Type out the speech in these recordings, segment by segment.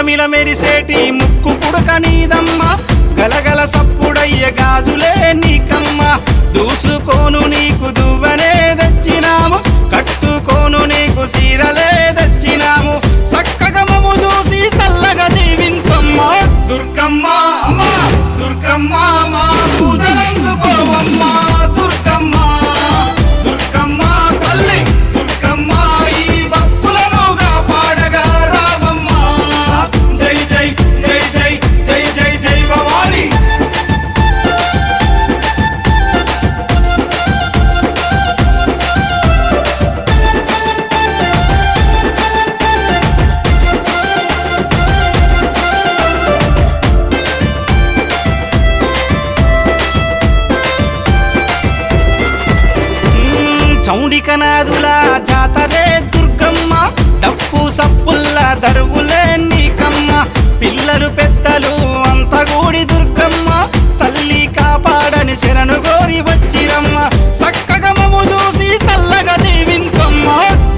మిలమిల మెరిసేటి ముక్కు పుడక నీదమ్మ గలగల సప్పుడయ్య గాజులే నీకమ్మ దూసుకోను నీకు దువ్వనే తెచ్చినాము కట్టుకోను నీకు సీరలే తెచ్చినాము చక్కగా మమ్ము చూసి సల్లగా దీవించమ్మ దుర్గమ్మ అమ్మా దుర్గమ్మ మా పూజలందుకోవమ్మ దుర్గమ్మ దుర్గమ్మ తల్లి దుర్గమ్మ ఈ భక్తులను కాపాడగా రావమ్మ జై జై జై జై జై జై జై భవాని చౌడికనాదుల జాతరే దుర్గమ్మ డప్పు సప్పుల్ల దరువులే నీకమ్మ పిల్లలు పెద్దలు అంత గూడి దుర్గమ్మ తల్లి కాపాడని శరణు గోరి వచ్చిరమ్మ చక్కగా మమ్ము చూసి సల్లగా దీవించమ్మ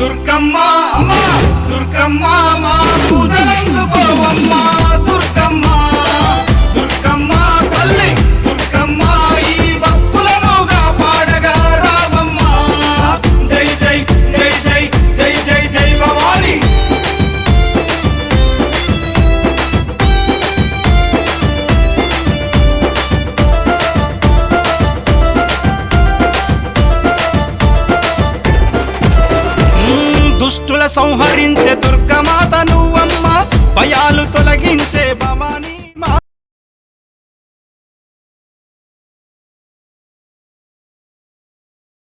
దుర్గమ్మ అమ్మా దుర్గమ్మ మా పూజలందుకోవమ్మ దుర్గమ్మ దుర్గమ్మ తల్లి దుర్గమ్మ ఈ భక్తులను కాపాడగా రావమ్మ జై జై జై జై జై జై జై భవాని దుష్టుల సంహరించే దుర్గమాత నువ్వమ్మ భయాలు తొలగించే భవాని